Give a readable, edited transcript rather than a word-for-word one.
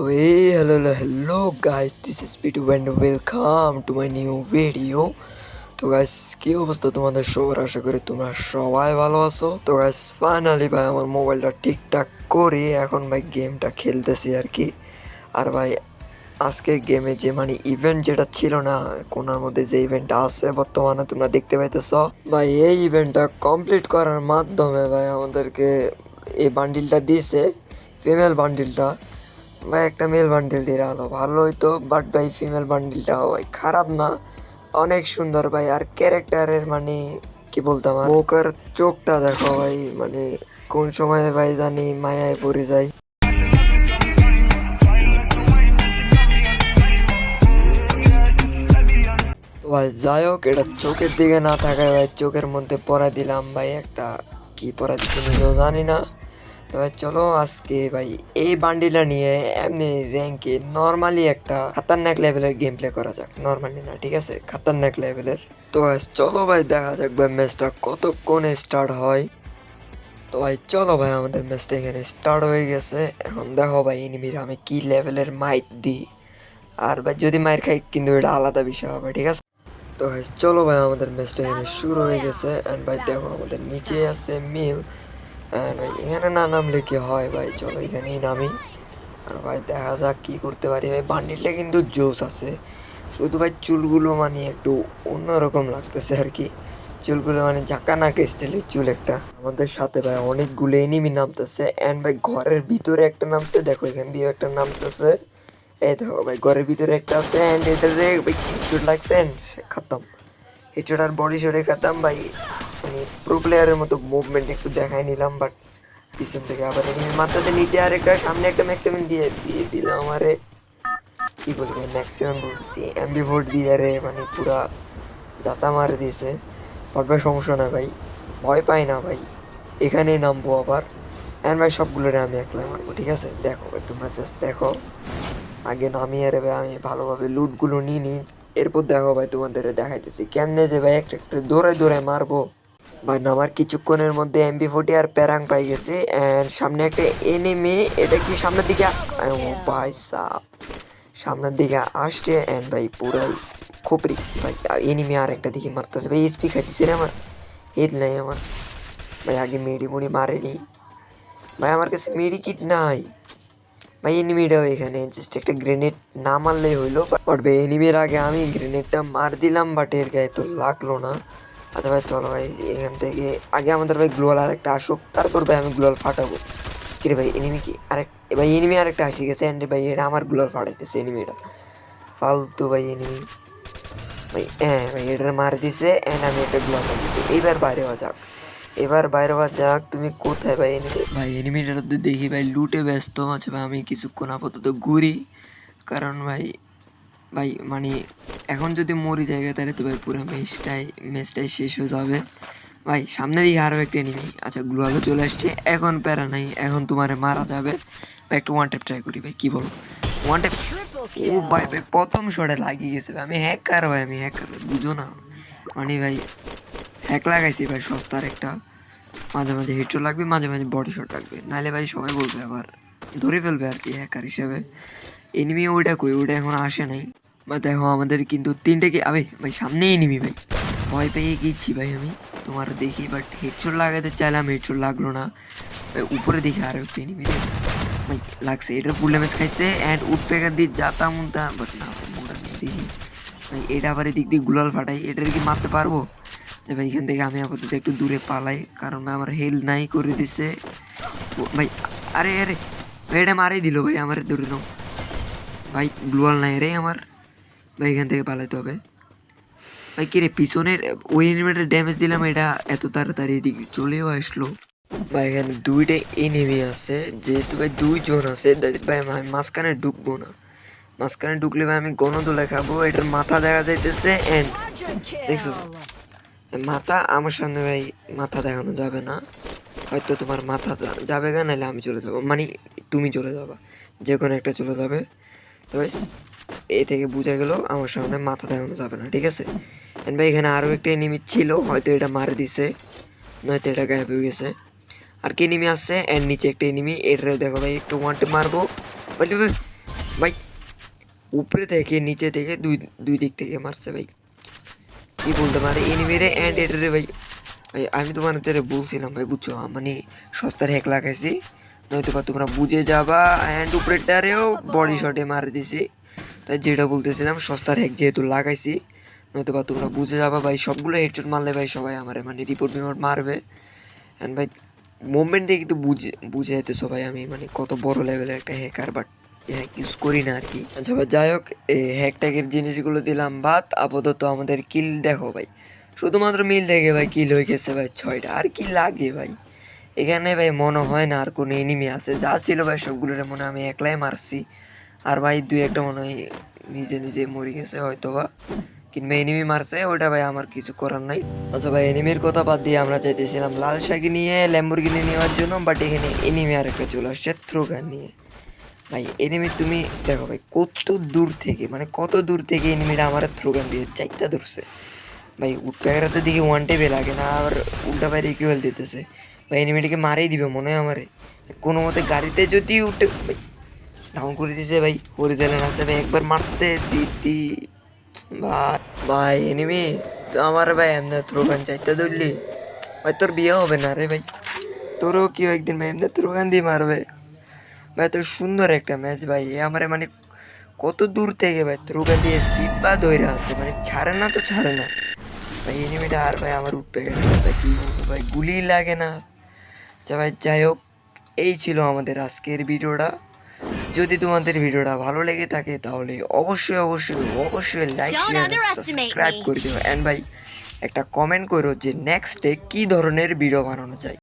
So hey, hello guys, this is Pitu and welcome to my new video. তো guys কি অবস্থা তোমাদের সবার, আশা করি তোমরা সবাই ভালো আছো। তো গাইস ফাইনালি ভাই আমার মোবাইলটা ঠিকঠাক করে এখন ভাই গেমটা খেলতেছি আর কি। আর ভাই আজকে গেমে যে ইভেন্ট যেটা ছিল না, কোনার মধ্যে যে ইভেন্টটা আছে বর্তমানে তোমরা দেখতে পাইতেছ ভাই, এই ইভেন্টটা কমপ্লিট করার মাধ্যমে ভাই আমাদেরকে এই বান্ডিলটা দিয়েছে, ফিমেল বান্ডিলটা। ভাই একটা মেল বান্ডিল দিয়ে আলো ভালো হইতো, বাট ভাই ফিমেল বান্ডিলটা ভাই খারাপ না, অনেক সুন্দর ভাই। আর ক্যারেক্টারের কি বলতাম, আর মুখের চোখটা দেখো ভাই, কোন সময় ভাই জানি মায়ায় পড়ে যায়। তো ভাই যাই হোক, এটা চোখের দিকে না থাকায় ভাই চোখের মধ্যে পরা দিলাম ভাই, একটা কি পরা দিচ্ছি নিজেও জানি না। তো ভাই চলো আজকে ভাই এই বান্ডিলটা নিয়ে এমনি র্যাঙ্কে নর্মালি একটা খাতারনাক লেভেলের গেম প্লে করা যাক, নর্মালি না, ঠিক আছে, খাতারনাক লেভেলের। তো ভাই চলো ভাই দেখা যাক ভাই ম্যাচটা কতক্ষণে স্টার্ট হয়। তো ভাই চলো ভাই আমাদের ম্যাচটা এখানে স্টার্ট হয়ে গেছে। এখন দেখো ভাই এনিমির আমি কি লেভেলের মাইট দিই, আর ভাই যদি মায়ের খাই কিন্তু এটা আলাদা বিষয় হবে, ঠিক আছে। তো ভাই চলো ভাই আমাদের ম্যাচটা এখানে শুরু হয়ে গেছে। অ্যান্ড ভাই দেখো আমাদের নিচে আছে মিল, আর ভাই এখানে না নামলে কি হয় ভাই, চলো এখানেই নামি। আর ভাই দেখা যাক কি করতে পারি। ভাই বান্ডিলটা কিন্তু জোস আছে, শুধু ভাই চুলগুলো একটু অন্যরকম লাগতেছে আর কি, চুলগুলো ঝাঁকানাকা স্টাইলের চুল একটা। আমাদের সাথে ভাই অনেকগুলো এনিমি নামতেছে, অ্যান্ড ভাই ঘরের ভিতরে একটা নামছে, দেখো এখান দিয়ে একটা নামতেছে। এই দেখো ভাই ঘরের ভিতরে একটা আছে, অ্যান্ড এটার ভাই কি চুল লাগছে, খতম হেডশট আর বডি শটে খতম ভাই। প্রো প্লেয়ারের মতো মুভমেন্ট একটু দেখাই নিলাম, বাট পিছন থেকে আবার এনিমি মারতেছে, নিচে আর একটা সামনে একটা ম্যাক্সিমাম দিয়ে দিয়ে দিলাম আমারে, কি বলি ভাই ম্যাক্সিমাম বলতেছি এমবি ভোট দিয়ে রে, পুরা জাতা মারে দিয়েছে। বাট ভাই সমস্যা না ভাই, ভয় পাই না ভাই, এখানেই নামবো আবার। অ্যান্ড ভাই সবগুলোরে আমি একলাই মারবো, ঠিক আছে। দেখো ভাই তোমরা জাস্ট দেখো, আগে নামিয়ে রে ভাই আমি ভালোভাবে লুটগুলো নিই, এরপর দেখো ভাই তোমাদের দেখাইতেছি কেমনে যে ভাই একটা একটা দৌড়ায় দৌড়ায় মারবো। ভাই নামার কিছুক্ষণের মধ্যে এমবি40 আর প্যারাং পাই গেছে, অ্যান্ড সামনে একটা এনিমি, এটা কি সামনের দিকে ও ভাই সাপ সামনের দিকে আসছে, অ্যান্ড ভাই পুরাই খুপড়ি ভাই এনিমি আর একটা দিকে মারতেছে ভাই, এসপি খাইতেছে রে আমার, হেড নাই আমার ভাই, আগে মেডি মুড়ি মারেনি ভাই, আমার কাছে মেডি কিট নাই ভাই। এনিমিটাও এখানে জাস্ট একটা গ্রেনেড না মারলেই হইলো, বাট ভাই এনিমির আগে আমি গ্রেনেডটা মার দিলাম, বাট এর গায়ে তো লাগলো না। আচ্ছা ভাই চলো ভাই এখান থেকে আগে আমাদের ভাই গ্লোয়াল আরেকটা আসুক, তারপর ভাই আমি গ্লোয়াল ফাটাবো। কিরে ভাই এনিমি কি আরেক, ভাই এনিমি আরেকটা আসি গেছে, অ্যান্ড ভাই এটা আমার গ্লোয়াল ফাটাইতেছে এনিমিটা, ফালতু ভাই এনিমি ভাই। হ্যাঁ ভাই এটা মার দিছে, অ্যান্ড আমি একটা গ্লোয়াল লাগিয়েছি। এইবার বাইরে হওয়া যাক, এবার বাইরে হওয়া যাক। তুমি কোথায় ভাই এনিমি, ভাই এনিমিটা দেখি ভাই লুটে ব্যস্ত আছে ভাই, আমি কিছুক্ষণ আপাতত ঘুরি, কারণ ভাই ভাই এখন যদি মরি জায়গা তাহলে তো ভাই পুরো ম্যাচটাই শেষ হয়ে যাবে ভাই। সামনে দিকে আরও একটা এনিমি, আচ্ছা গ্লোয়ালও চলে আসছে, এখন প্যারা নাই, এখন তোমারে মারা যাবে ভাই। একটু ওয়ান ট্যাপ ট্রাই করি ভাই, কি বলো ওয়ান ট্যাপ। ও ভাই ভাই প্রথম শটে লাগিয়ে গেছে ভাই, আমি হ্যাকার ভাই, আমি হ্যাকার বুঝো না ভাই, হ্যাক লাগাইছি ভাই সস্তার একটা, মাঝে মাঝে হেডশট লাগবে, মাঝে মাঝে বডি শট লাগবে, নাহলে ভাই সবাই বলবে আবার ধরে ফেলবে আর কি হ্যাকার হিসেবে। এনিমি ওইটা কই, ওইটা এখন আসে নাই বা দেখো আমাদের কিন্তু তিনটে কি আবে ভাই, সামনেই এনিমি ভাই, ভয় পেয়ে গেছি ভাই আমি তোমার দেখি, বাট হেডশট লাগাতে চাইলাম, হেডশট লাগলো না ভাই। উপরে দেখি আরও একটা এনিমি ভাই লাগছে, এটা ফুল ড্যামেজ খাইছে, অ্যান্ড উড পেকার দিয়ে যাতা মুনতা, বাট না ভাই মোটা নেই দেখি ভাই, এটা আবার এদিক দিয়ে গুলাল ফাটাই, এটার কি মারতে পারবো ভাই। এখান থেকে আমি আপাতত একটু দূরে পালাই, কারণ ভাই আমার হেলথ নাই করে দিছে ভাই। আরে আরে ভাই এটা মারাই দিল ভাই, আমার দূরে নাও ভাই, গ্লোয়াল নাই রে আমার ভাই, এখান থেকে পালাইতে হবে ভাই। কিরে পিছনের ওই এনিমিটার ড্যামেজ দিলাম, এটা এত তাড়াতাড়ি এদিকে চলেও আসলো ভাই। এখানে দুইটা এনিমি আছে, যেহেতু ভাই দুইজন আছে ভাই, আমি মাঝখানে ঢুকবো না, মাঝখানে ঢুকলে ভাই আমি গণদোলা খাবো। এটার মাথা দেখা যাইতেছে, এন্ড দেখছো মাথা আমার সামনে ভাই, মাথা দেখানো যাবে না, হয়তো তোমার মাথা যাবে গা, নাহলে আমি চলে যাবো, তুমি চলে যাবা, যে কোনো একটা চলে যাবে। তো এ থেকে বোঝা গেল আমার সামনে মাথা দেখানো যাবে না, ঠিক আছে। এন্ড ভাই এখানে আরও একটা এনিমি ছিল, হয়তো এটা মারে দিছে, নয়তো এটা গায়েব হয়ে গেছে। আর কি এনিমি আছে, এন্ড নিচে একটা এনিমি, এটা দেখো ভাই একটু ওয়ান ট্যাপ মারবো ভাই। ভাই উপরে থেকে নিচে থেকে দুই দুই দিক থেকে মারছে ভাই, কি বলতে পারে এনিমিরে অ্যান্ড এটারে ভাই। ভাই আমি তোমাদের বলছিলাম ভাই, বুঝছো মানে সস্তার হ্যাক লাগাইছি, নয়তো বা তোমরা বুঝে যাবা। অ্যান্ড উপরেরটারেও বডি শটে মার দিছি, তাই যেটা বলতেছিলাম সস্তার হ্যাক যেহেতু লাগাইছি, নয়তো বা তোমরা বুঝে যাবা ভাই। সবগুলো হেডশট মারলে ভাই সবাই আমার মানে রিপোর্ট মিপোর্ট মারবে। অ্যান্ড ভাই মুভমেন্টে কিন্তু বুঝে যেতেছো ভাই আমি মানে কত বড় লেভেলের একটা হ্যাকার, বাট হ্যাক ইউজ করি না আর কি। আচ্ছা ভাই যাই হোক, এই হ্যাক ট্যাগের জিনিসগুলো দিলাম বাদ, আপাতত আমাদের কিল দেখো ভাই, শুধুমাত্র মিল থেকে ভাই কিল হয়ে গেছে ভাই 6টা। আর কি লাগে ভাই, এখানে ভাই মনে হয় না আর কোনো এনিমি আছে, যা ছিল ভাই সবগুলোর মনে হয় আমি একলাই মারছি। আর ভাই দুই একটা মনে হয় নিজে নিজে মরে গেছে হয়তো বা, কিংবা এনিমি মারছে, ওটা ভাই আমার কিছু করার নাই। আচ্ছা ভাই এনিমির কথা বাদ দিয়ে আমরা চাইতেছিলাম লাল শাকি নিয়ে ল্যাম্বরগিনি নেওয়ার জন্য, বাট এখানে এনিমি আর একটা চলে আসছে থ্রোগান নিয়ে। ভাই এনিমি তুমি দেখো ভাই কত দূর থেকে, মানে কত দূর থেকে এনিমিটা আমার থ্রোগান দিয়ে চাইতে ধরছে ভাই। উঠপ্যাকেরা তো দিকে ওয়ান টেপে লাগে না, আর উল্টা বাইরে ইকুয়াল দিতেছে ভাই, এনিমিটাকে মারেই দিবে মনে হয় আমারে কোনো মতে। গাড়িতে যদি উঠে ভাই ডাউন করে দিছে ভাই, হরিজেলেন আছে ভাই, একবার মারতে দিতি ভাই। ভাই এনিমি তো আমার ভাই এমনি থ্রোগান চাইতে ধরলি ভাই, তোর বিয়ে হবে না রে ভাই, তোরও কেউ একদিন ভাই এমনি থ্রোগান দিয়ে মারবে ভাই। তো সুন্দর একটা ম্যাচ ভাই, এ আমারে মানে কত দূর থেকে ভাই থ্রোগান দিয়ে সিপা ধরে আছে, মানে ছাড়ে না তো ছাড়ে না ভাই এনিমিটা। আর ভাই আমার উঠবে গেছে ভাই, কী বলবো ভাই, গুলি লাগে না। আচ্ছা ভাই যাই হোক, এই ছিল আমাদের আজকের ভিডিওটা। যদি তোমাদের ভিডিওটা ভালো লেগে থাকে তাহলে অবশ্যই অবশ্যই অবশ্যই like Don't share underestimate subscribe me. করে দিও। অ্যান্ড ভাই একটা কমেন্ট করো যে নেক্সটে কী ধরনের ভিডিও বানানো চাই।